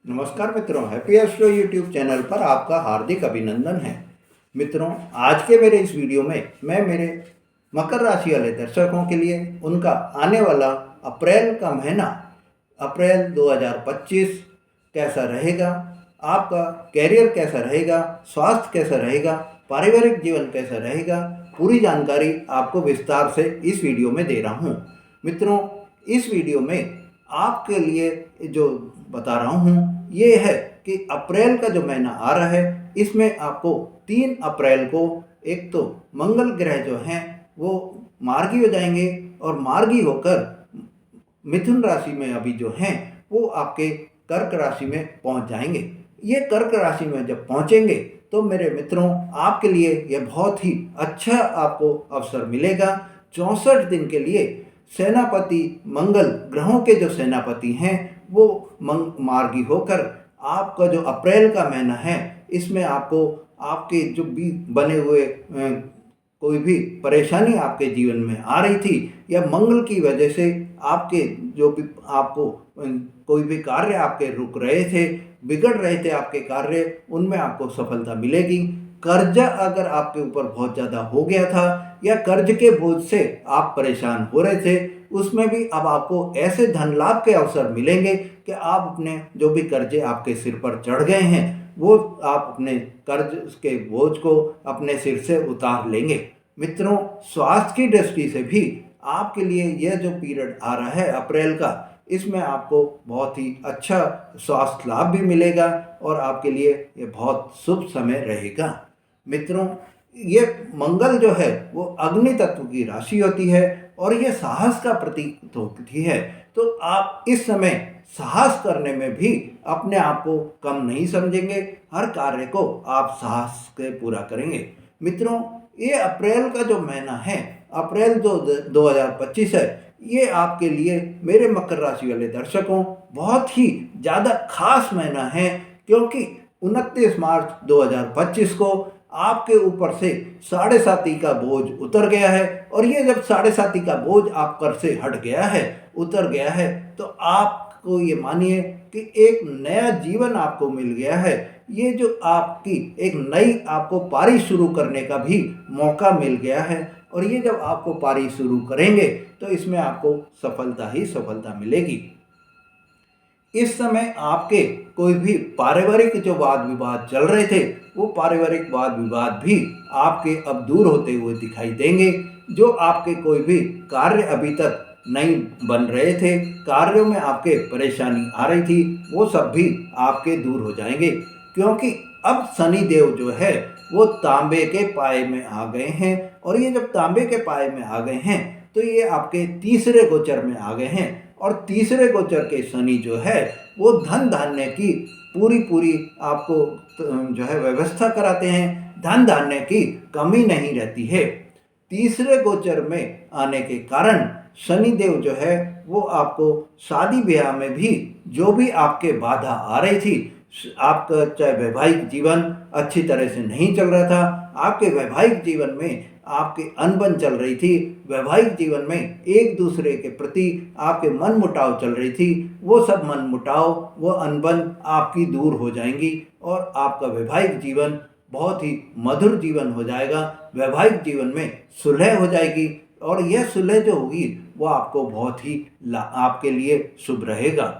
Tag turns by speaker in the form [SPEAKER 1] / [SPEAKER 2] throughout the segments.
[SPEAKER 1] नमस्कार मित्रों, happy astro YouTube channel पर आपका हार्दिक अभिनंदन है। मित्रों, आज के मेरे इस वीडियो में मैं मेरे मकर राशि वाले दर्शकों के लिए उनका आने वाला अप्रैल का महीना, अप्रैल 2025 कैसा रहेगा, आपका कैरियर कैसा रहेगा, स्वास्थ्य कैसा रहेगा, पारिवारिक जीवन कैसा रहेगा, पूरी जानकारी आपको विस्तार से इस वीडियो में दे रहा हूँ। मित्रों, इस वीडियो में आपके लिए जो बता रहा हूँ ये है कि अप्रैल का जो महीना आ रहा है इसमें आपको 3 अप्रैल को एक तो मंगल ग्रह जो हैं वो मार्गी हो जाएंगे और मार्गी होकर मिथुन राशि में अभी जो हैं वो आपके कर्क राशि में पहुंच जाएंगे। ये कर्क राशि में जब पहुंचेंगे तो मेरे मित्रों आपके लिए ये बहुत ही अच्छा आपको अवसर मिलेगा। 64 दिन के लिए सेनापति मंगल, ग्रहों के जो सेनापति हैं वो मार्गी होकर आपका जो अप्रैल का महीना है इसमें आपको आपके जो भी बने हुए कोई भी परेशानी आपके जीवन में आ रही थी या मंगल की वजह से आपके जो भी आपको कोई भी कार्य आपके रुक रहे थे, बिगड़ रहे थे आपके कार्य, उनमें आपको सफलता मिलेगी। कर्जा अगर आपके ऊपर बहुत ज़्यादा हो गया था या कर्ज के बोझ से आप परेशान हो रहे थे, उसमें भी अब आपको ऐसे धन लाभ के अवसर मिलेंगे कि आप अपने जो भी कर्जे आपके सिर पर चढ़ गए हैं वो आप अपने कर्ज के बोझ को अपने सिर से उतार लेंगे। मित्रों, स्वास्थ्य की दृष्टि से भी आपके लिए यह जो पीरियड आ रहा है अप्रैल का, इसमें आपको बहुत ही अच्छा स्वास्थ्य लाभ भी मिलेगा और आपके लिए ये बहुत शुभ समय रहेगा। मित्रों, ये मंगल जो है वो अग्नि तत्व की राशि होती है और ये साहस का प्रतीक होती है, तो आप इस समय साहस करने में भी अपने आप को कम नहीं समझेंगे, हर कार्य को आप साहस के पूरा करेंगे। मित्रों, ये अप्रैल का जो महीना है, अप्रैल 2025 है, ये आपके लिए मेरे मकर राशि वाले दर्शकों बहुत ही ज़्यादा खास महीना है, क्योंकि 29 मार्च 2025 को आपके ऊपर से 7.5 का बोझ उतर गया है और ये जब 7.5 का बोझ आप कर से हट गया है, उतर गया है, तो आपको ये मानिए कि एक नया जीवन आपको मिल गया है। ये जो आपकी एक नई आपको पारी शुरू करने का भी मौका मिल गया है और ये जब आपको पारी शुरू करेंगे तो इसमें आपको सफलता ही सफलता मिलेगी। इस समय आपके कोई भी पारिवारिक जो वाद विवाद चल रहे थे वो पारिवारिक वाद विवाद भी आपके अब दूर होते हुए दिखाई देंगे। जो आपके कोई भी कार्य अभी तक नहीं बन रहे थे, कार्यों में आपके परेशानी आ रही थी, वो सब भी आपके दूर हो जाएंगे, क्योंकि अब शनि देव जो है वो तांबे के पाए में आ गए हैं और ये जब तांबे के पाए में आ गए हैं तो ये आपके तीसरे गोचर में आ गए हैं और तीसरे गोचर के शनि जो है वो धन धान्य की पूरी आपको जो है व्यवस्था कराते हैं, धन धान्य की कमी नहीं रहती है। तीसरे गोचर में आने के कारण शनि देव जो है वो आपको शादी ब्याह में भी जो भी आपके बाधा आ रही थी, आपका चाहे वैवाहिक जीवन अच्छी तरह से नहीं चल रहा था, आपके वैवाहिक जीवन में आपकी अनबन चल रही थी, वैवाहिक जीवन में एक दूसरे के प्रति आपके मन मुटाव चल रही थी, वो सब मन मुटाव, वो अनबन आपकी दूर हो जाएंगी और आपका वैवाहिक जीवन बहुत ही मधुर जीवन हो जाएगा। वैवाहिक जीवन में सुलह हो जाएगी और यह सुलह जो होगी वो आपको बहुत ही आपके लिए शुभ रहेगा।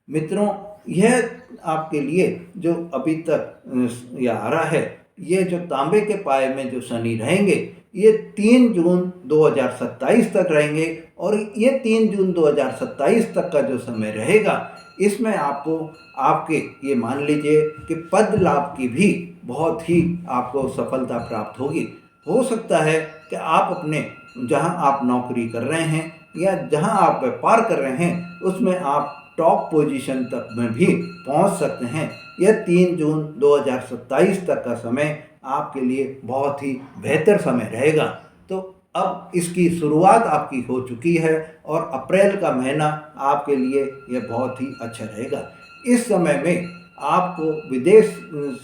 [SPEAKER 1] मित्रों, यह आपके लिए जो अभी तक यह आ रहा है, ये जो तांबे के पाए में जो शनि रहेंगे ये 3 जून 2027 तक रहेंगे और ये 3 जून 2027 तक का जो समय रहेगा इसमें आपको आपके ये मान लीजिए कि पद लाभ की भी बहुत ही आपको सफलता प्राप्त होगी। हो सकता है कि आप अपने जहां आप नौकरी कर रहे हैं या जहां आप व्यापार कर रहे हैं उसमें आप टॉप पोजीशन तक में भी पहुंच सकते हैं। यह 3 जून 2027 तक का समय आपके लिए बहुत ही बेहतर समय रहेगा। तो अब इसकी शुरुआत आपकी हो चुकी है और अप्रैल का महीना आपके लिए यह बहुत ही अच्छा रहेगा। इस समय में आपको विदेश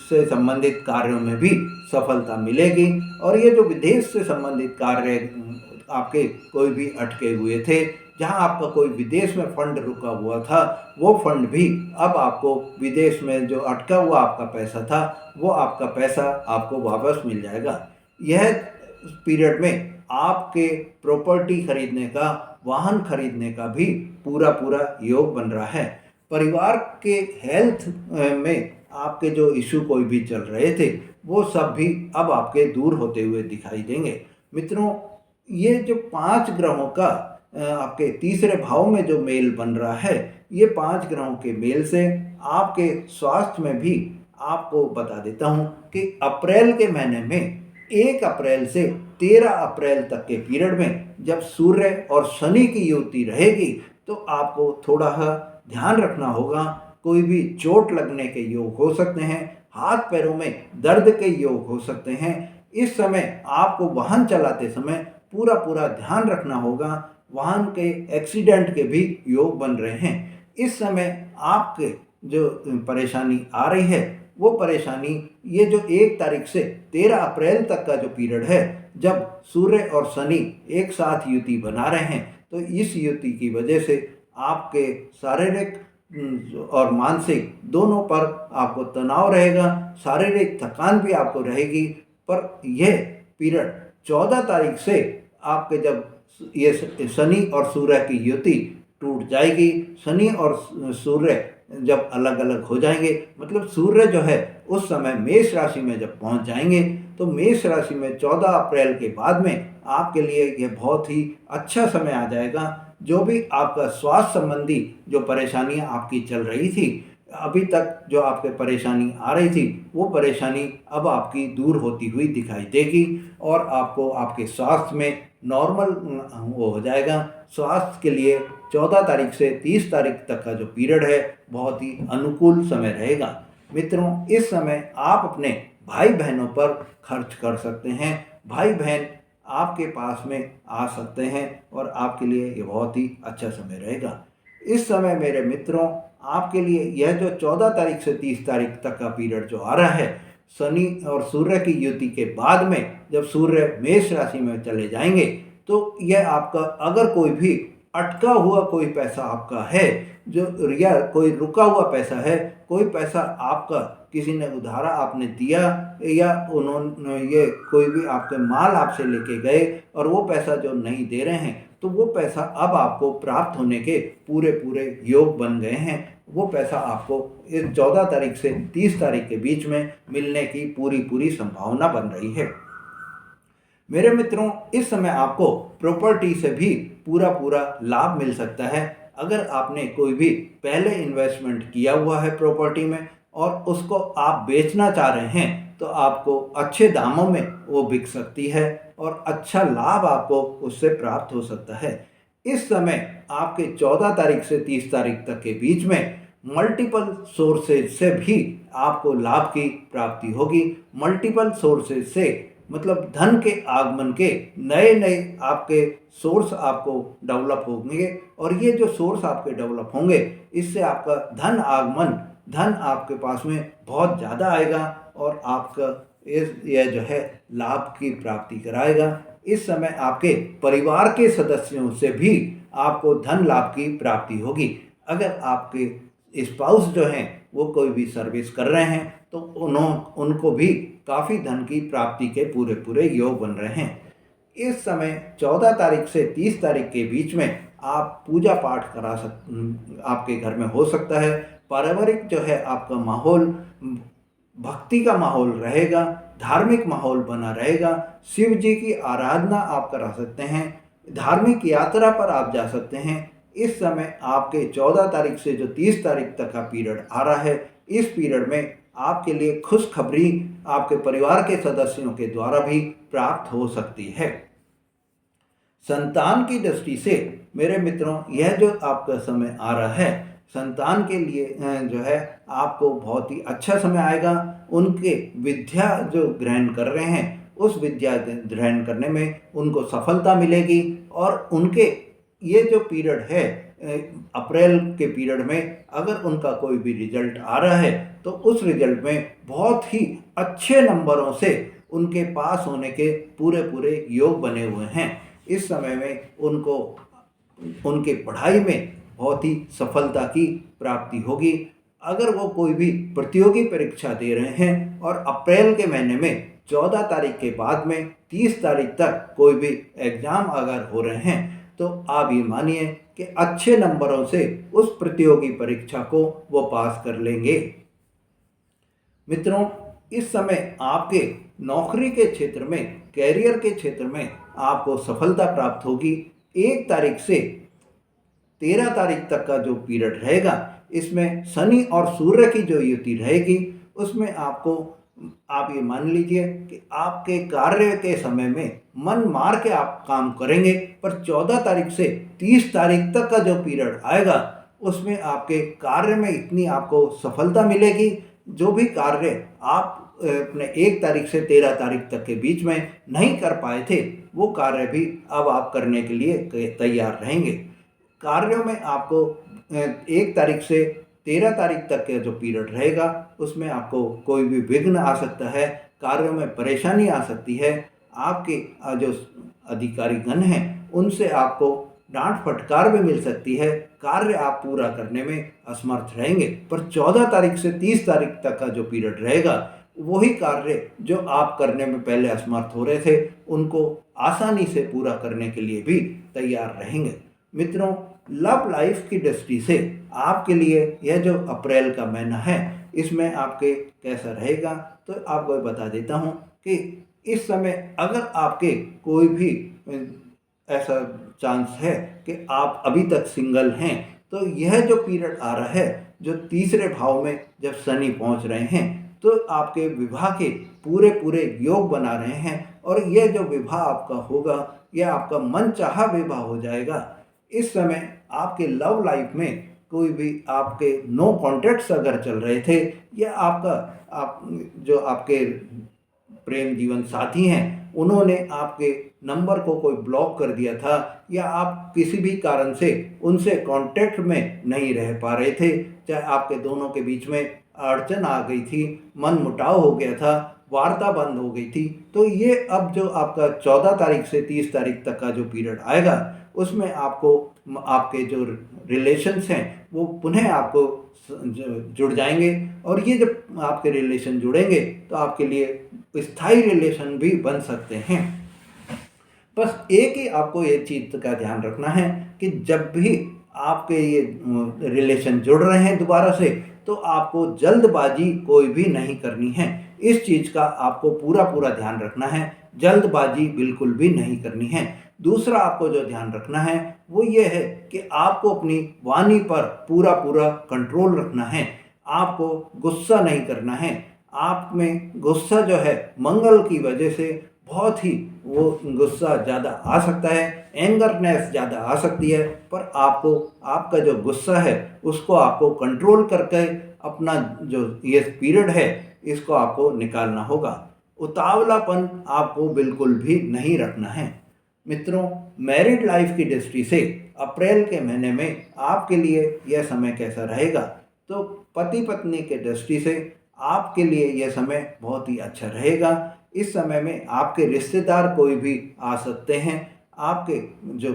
[SPEAKER 1] से संबंधित कार्यों में भी सफलता मिलेगी और ये जो विदेश से संबंधित कार्य आपके कोई भी अटके हुए थे जहां आपका कोई विदेश में फंड रुका हुआ था, वो फंड भी अब आपको विदेश में जो अटका हुआ आपका पैसा था, वो आपका पैसा आपको वापस मिल जाएगा। यह पीरियड में आपके प्रॉपर्टी खरीदने का, वाहन खरीदने का भी पूरा पूरा योग बन रहा है। परिवार के हेल्थ में आपके जो इशू कोई भी चल रहे थे, वो सब भी अब आपके दूर होते हुए दिखाई देंगे। मित्रों, ये जो 5 ग्रहों का आपके तीसरे भाव में जो मेल बन रहा है, ये 5 ग्रहों के मेल से आपके स्वास्थ्य में भी आपको बता देता हूँ कि अप्रैल के महीने में 1 अप्रैल से 13 अप्रैल तक के पीरियड में जब सूर्य और शनि की युति रहेगी, तो आपको थोड़ा ध्यान रखना होगा। कोई भी चोट लगने के योग हो सकते हैं, हाथ पैरों में दर्द के योग हो सकते हैं। इस समय आपको वाहन चलाते समय पूरा पूरा ध्यान रखना होगा। वाहन के एक्सीडेंट के भी योग बन रहे हैं। इस समय आपके जो परेशानी आ रही है, वो परेशानी ये जो 1 तारीख से 13 अप्रैल तक का जो पीरियड है, जब सूर्य और शनि एक साथ युति बना रहे हैं, तो इस युति की वजह से आपके शारीरिक और मानसिक दोनों पर आपको तनाव रहेगा, शारीरिक थकान भी आपको रहेगी। पर यह पीरियड 14 तारीख से आपके जब ये शनि और सूर्य की युति टूट जाएगी, शनि और सूर्य जब अलग अलग हो जाएंगे, मतलब सूर्य जो है उस समय मेष राशि में जब पहुंच जाएंगे, तो मेष राशि में 14 अप्रैल के बाद में आपके लिए यह बहुत ही अच्छा समय आ जाएगा। जो भी आपका स्वास्थ्य संबंधी जो परेशानियां आपकी चल रही थी, अभी तक जो आपके परेशानी आ रही थी, वो परेशानी अब आपकी दूर होती हुई दिखाई देगी और आपको आपके स्वास्थ्य में नॉर्मल वो हो जाएगा। स्वास्थ्य के लिए 14 तारीख से 30 तारीख तक का जो पीरियड है, बहुत ही अनुकूल समय रहेगा। मित्रों, इस समय आप अपने भाई बहनों पर खर्च कर सकते हैं। भाई बहन आपके पास में आ सकते हैं और आपके लिए ये बहुत ही अच्छा समय रहेगा। इस समय मेरे मित्रों, आपके लिए यह जो 14 तारीख से 30 तारीख तक का पीरियड जो आ रहा है, शनि और सूर्य की युति के बाद में जब सूर्य मेष राशि में चले जाएंगे, तो यह आपका अगर कोई भी अटका हुआ कोई पैसा आपका है, जो या कोई रुका हुआ पैसा है, कोई पैसा आपका किसी ने उधारा आपने दिया, या उन्होंने ये कोई भी आपके माल आपसे लेके गए और वो पैसा जो नहीं दे रहे हैं, तो वो पैसा अब आपको प्राप्त होने के पूरे पूरे योग बन गए हैं। वो पैसा आपको इस 14 तारीख से 30 तारीख के बीच में मिलने की पूरी पूरी संभावना बन रही है। मेरे मित्रों, इस समय आपको प्रॉपर्टी से भी पूरा पूरा लाभ मिल सकता है। अगर आपने कोई भी पहले इन्वेस्टमेंट किया हुआ है प्रॉपर्टी में और उसको आप बेचना चाह रहे हैं, तो आपको अच्छे दामों में वो बिक सकती है और अच्छा लाभ आपको उससे प्राप्त हो सकता है। इस समय आपके 14 तारीख से 30 तारीख तक के बीच में मल्टीपल सोर्सेज से भी आपको लाभ की प्राप्ति होगी। मल्टीपल सोर्सेज से मतलब धन के आगमन के नए नए आपके सोर्स आपको डेवलप होंगे, और ये जो सोर्स आपके डेवलप होंगे, इससे आपका धन आगमन, धन आपके पास में बहुत ज़्यादा आएगा और आपका यह जो है लाभ की प्राप्ति कराएगा। इस समय आपके परिवार के सदस्यों से भी आपको धन लाभ की प्राप्ति होगी। अगर आपके स्पाउस जो हैं वो कोई भी सर्विस कर रहे हैं, तो उनको भी काफ़ी धन की प्राप्ति के पूरे पूरे योग बन रहे हैं। इस समय 14 तारीख से 30 तारीख के बीच में आप पूजा पाठ आपके घर में हो सकता है। पारिवारिक जो है आपका माहौल भक्ति का माहौल रहेगा, धार्मिक माहौल बना रहेगा। शिव जी की आराधना आप करा सकते हैं, धार्मिक यात्रा पर आप जा सकते हैं। इस समय आपके 14 तारीख से जो 30 तारीख तक का पीरियड आ रहा है, इस पीरियड में आपके लिए खुशखबरी आपके परिवार के सदस्यों के द्वारा भी प्राप्त हो सकती है। संतान की दृष्टि से मेरे मित्रों, यह जो आपका समय आ रहा है, संतान के लिए जो है आपको बहुत ही अच्छा समय आएगा। उनके विद्या जो ग्रहण कर रहे हैं, उस विद्या ग्रहण करने में उनको सफलता मिलेगी और उनके ये जो पीरियड है अप्रैल के पीरियड में अगर उनका कोई भी रिजल्ट आ रहा है, तो उस रिजल्ट में बहुत ही अच्छे नंबरों से उनके पास होने के पूरे पूरे योग बने हुए हैं। इस समय में उनको उनके पढ़ाई में बहुत ही सफलता की प्राप्ति होगी। अगर वो कोई भी प्रतियोगी परीक्षा दे रहे हैं और अप्रैल के महीने में 14 तारीख के बाद में 30 तारीख तक कोई भी एग्ज़ाम अगर हो रहे हैं, तो आप ये मानिए कि अच्छे नंबरों से उस प्रतियोगी परीक्षा को वो पास कर लेंगे। मित्रों, इस समय आपके नौकरी के क्षेत्र में, कैरियर के क्षेत्र में आपको सफलता प्राप्त होगी। 1 तारीख से 13 तारीख तक का जो पीरियड रहेगा, इसमें शनि और सूर्य की जो युति रहेगी, उसमें आप ये मान लीजिए कि आपके कार्य के समय में मन मार के आप काम करेंगे, पर 14 तारीख से 30 तारीख तक का जो पीरियड आएगा, उसमें आपके कार्य में इतनी आपको सफलता मिलेगी, जो भी कार्य आप अपने 1 तारीख से 13 तारीख तक के बीच में नहीं कर पाए थे, वो कार्य भी अब आप करने के लिए तैयार रहेंगे। कार्यों में आपको 1 तारीख से 13 तारीख तक का जो पीरियड रहेगा, उसमें आपको कोई भी विघ्न आ सकता है, कार्यों में परेशानी आ सकती है। आपके जो अधिकारीगण हैं, उनसे आपको डांट फटकार भी मिल सकती है, कार्य आप पूरा करने में असमर्थ रहेंगे। पर 14 तारीख से 30 तारीख तक का जो पीरियड रहेगा, वही कार्य जो आप करने में पहले असमर्थ हो रहे थे, उनको आसानी से पूरा करने के लिए भी तैयार रहेंगे। मित्रों, लव लाइफ की दृष्टि से आपके लिए यह जो अप्रैल का महीना है, इसमें आपके कैसा रहेगा, तो आपको बता देता हूँ कि इस समय अगर आपके कोई भी ऐसा चांस है कि आप अभी तक सिंगल हैं, तो यह जो पीरियड आ रहा है, जो तीसरे भाव में जब शनि पहुंच रहे हैं, तो आपके विवाह के पूरे पूरे योग बना रहे हैं, और यह जो विवाह आपका होगा, यह आपका मनचाहा विवाह हो जाएगा। इस समय आपके लव लाइफ में कोई भी आपके नो कॉन्टैक्ट्स अगर चल रहे थे, या जो आपके प्रेम जीवन साथी हैं, उन्होंने आपके नंबर को कोई ब्लॉक कर दिया था, या आप किसी भी कारण से उनसे कांटेक्ट में नहीं रह पा रहे थे, चाहे आपके दोनों के बीच में अड़चन आ गई थी, मन मुटाव हो गया था, वार्ता बंद हो गई थी, तो ये अब जो आपका 14 तारीख से 30 तारीख तक का जो पीरियड आएगा, उसमें आपको आपके जो रिलेशंस हैं वो पुनः आपको जुड़ जाएंगे, और ये जब आपके रिलेशन जुड़ेंगे तो आपके लिए स्थायी रिलेशन भी बन सकते हैं। बस एक ही आपको ये चीज़ का ध्यान रखना है कि जब भी आपके ये रिलेशन जुड़ रहे हैं दोबारा से, तो आपको जल्दबाजी कोई भी नहीं करनी है। इस चीज़ का आपको पूरा पूरा ध्यान रखना है, जल्दबाजी बिल्कुल भी नहीं करनी है। दूसरा आपको जो ध्यान रखना है वो ये है कि आपको अपनी वाणी पर पूरा पूरा कंट्रोल रखना है। आपको गुस्सा नहीं करना है। आप में गुस्सा जो है, मंगल की वजह से बहुत ही वो गुस्सा ज़्यादा आ सकता है, एंगरनेस ज़्यादा आ सकती है, पर आपको आपका जो गुस्सा है उसको आपको कंट्रोल करके अपना जो ये पीरियड है, इसको आपको निकालना होगा। उतावलापन आपको बिल्कुल भी नहीं रखना है। मित्रों, मैरिड लाइफ की दृष्टि से अप्रैल के महीने में आपके लिए यह समय कैसा रहेगा, तो पति पत्नी के दृष्टि से आपके लिए यह समय बहुत ही अच्छा रहेगा। इस समय में आपके रिश्तेदार कोई भी आ सकते हैं। आपके जो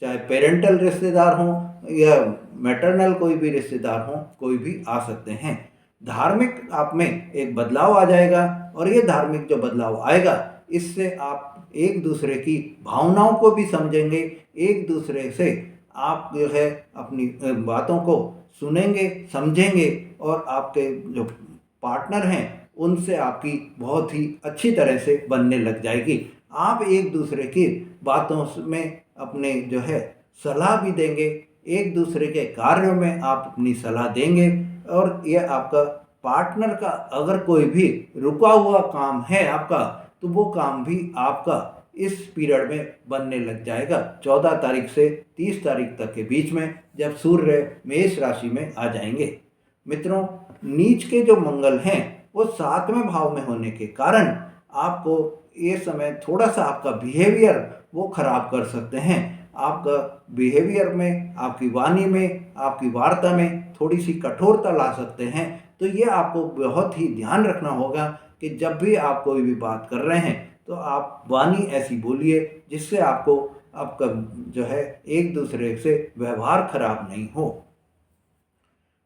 [SPEAKER 1] चाहे पेरेंटल रिश्तेदार हों या मैटरनल कोई भी रिश्तेदार हों, कोई भी आ सकते हैं। धार्मिक आप में एक बदलाव आ जाएगा, और ये धार्मिक जो बदलाव आएगा, इससे आप एक दूसरे की भावनाओं को भी समझेंगे, एक दूसरे से आप जो है अपनी बातों को सुनेंगे, समझेंगे, और आपके जो पार्टनर हैं उनसे आपकी बहुत ही अच्छी तरह से बनने लग जाएगी। आप एक दूसरे की बातों में अपने जो है सलाह भी देंगे, एक दूसरे के कार्यों में आप अपनी सलाह देंगे, और यह आपका पार्टनर का अगर कोई भी रुका हुआ काम है आपका, तो वो काम भी आपका इस पीरियड में बनने लग जाएगा, 14 तारीख से 30 तारीख तक के बीच में, जब सूर्य मेष राशि में आ जाएंगे। मित्रों, नीच के जो मंगल हैं वो 7वें भाव में होने के कारण आपको ये समय थोड़ा सा आपका बिहेवियर वो खराब कर सकते हैं। आपका बिहेवियर में, आपकी वाणी में, आपकी वार्ता में थोड़ी सी कठोरता ला सकते हैं। तो ये आपको बहुत ही ध्यान रखना होगा कि जब भी आप कोई भी बात कर रहे हैं, तो आप वाणी ऐसी बोलिए जिससे आपको आपका जो है एक दूसरे से व्यवहार खराब नहीं हो।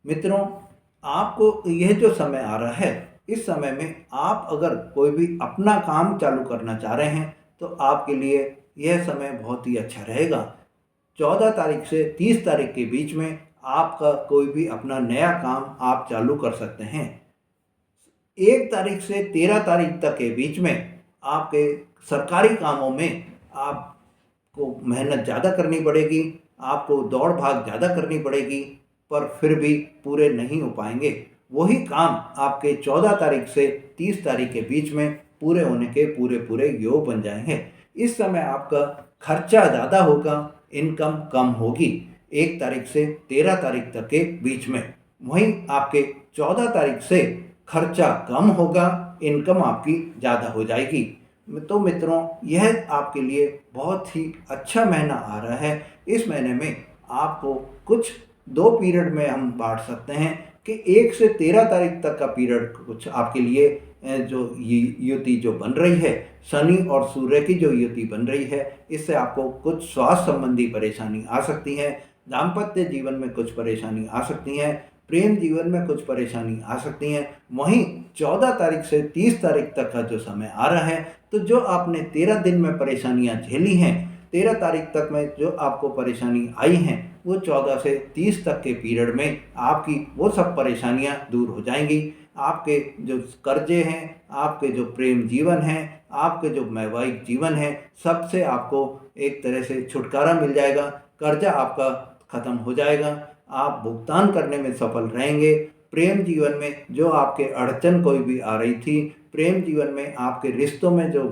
[SPEAKER 1] मित्रों, आपको यह जो समय आ रहा है, इस समय में आप अगर कोई भी अपना काम चालू करना चाह रहे हैं तो आपके लिए यह समय बहुत ही अच्छा रहेगा। 14 तारीख से 30 तारीख के बीच में आपका कोई भी अपना नया काम आप चालू कर सकते हैं। 1 तारीख से 13 तारीख तक के बीच में आपके सरकारी कामों में आपको मेहनत ज़्यादा करनी पड़ेगी, आपको दौड़ भाग ज़्यादा करनी पड़ेगी, पर फिर भी पूरे नहीं हो पाएंगे। वही काम आपके 14 तारीख से 30 तारीख के बीच में पूरे होने के पूरे पूरे योग बन जाएंगे। इस समय आपका खर्चा ज़्यादा होगा, इनकम कम होगी 1 तारीख से 13 तारीख तक के बीच में। वहीं आपके 14 तारीख से खर्चा कम होगा, इनकम आपकी ज़्यादा हो जाएगी। तो मित्रों, यह आपके लिए बहुत ही अच्छा महीना आ रहा है। इस महीने में आपको कुछ 2 पीरियड में हम बांट सकते हैं कि 1 से 13 तारीख तक का पीरियड कुछ आपके लिए जो युति जो बन रही है, शनि और सूर्य की जो युति बन रही है, इससे आपको कुछ स्वास्थ्य संबंधी परेशानी आ सकती है, दाम्पत्य जीवन में कुछ परेशानी आ सकती है, प्रेम जीवन में कुछ परेशानी आ सकती है। वहीं 14 तारीख से 30 तारीख तक का जो समय आ रहा है, तो जो आपने 13 दिन में परेशानियां झेली हैं, 13 तारीख तक में जो आपको परेशानी आई हैं, वो 14 से 30 तक के पीरियड में आपकी वो सब परेशानियां दूर हो जाएंगी। आपके जो कर्जे हैं, आपके जो प्रेम जीवन है, आपके जो वैवाहिक जीवन है, सबसे आपको एक तरह से छुटकारा मिल जाएगा। कर्जा आपका खत्म हो जाएगा, आप भुगतान करने में सफल रहेंगे। प्रेम जीवन में जो आपके अड़चन कोई भी आ रही थी, प्रेम जीवन में आपके रिश्तों में जो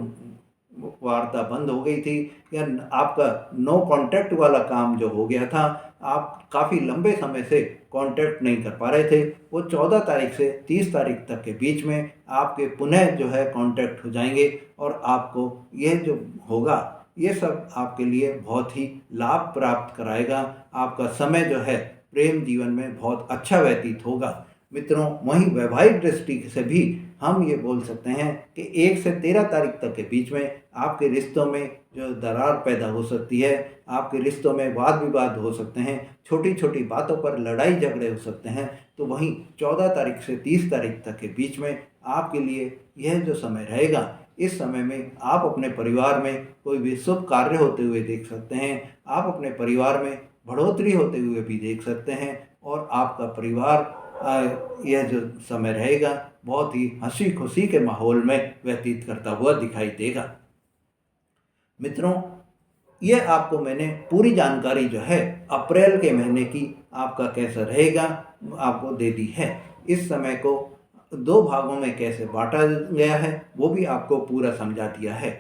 [SPEAKER 1] वार्ता बंद हो गई थी, या आपका नो कांटेक्ट वाला काम जो हो गया था, आप काफ़ी लंबे समय से कांटेक्ट नहीं कर पा रहे थे, वो 14 तारीख से 30 तारीख तक के बीच में आपके पुनः जो है कांटेक्ट हो जाएंगे और आपको यह जो होगा, ये सब आपके लिए बहुत ही लाभ प्राप्त कराएगा। आपका समय जो है प्रेम जीवन में बहुत अच्छा व्यतीत होगा। मित्रों, वहीं वैवाहिक दृष्टि से भी हम ये बोल सकते हैं कि 1 से 13 तारीख तक के बीच में आपके रिश्तों में जो दरार पैदा हो सकती है, आपके रिश्तों में वाद विवाद हो सकते हैं, छोटी छोटी बातों पर लड़ाई झगड़े हो सकते हैं। तो वहीं 14 तारीख से 30 तारीख तक के बीच में आपके लिए यह जो समय रहेगा, इस समय में आप अपने परिवार में कोई भी शुभ कार्य होते हुए देख सकते हैं, आप अपने परिवार में बढ़ोतरी होते हुए भी देख सकते हैं, और आपका परिवार यह जो समय रहेगा बहुत ही हंसी खुशी के माहौल में व्यतीत करता हुआ दिखाई देगा। मित्रों, यह आपको मैंने पूरी जानकारी जो है अप्रैल के महीने की आपका कैसा रहेगा आपको दे दी है। इस समय को 2 भागों में कैसे बांटा गया है वो भी आपको पूरा समझा दिया है।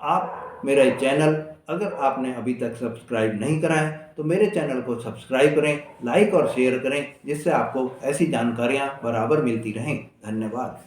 [SPEAKER 1] आप मेरा चैनल अगर आपने अभी तक सब्सक्राइब नहीं करा है तो मेरे चैनल को सब्सक्राइब करें, लाइक और शेयर करें, जिससे आपको ऐसी जानकारियां बराबर मिलती रहें। धन्यवाद।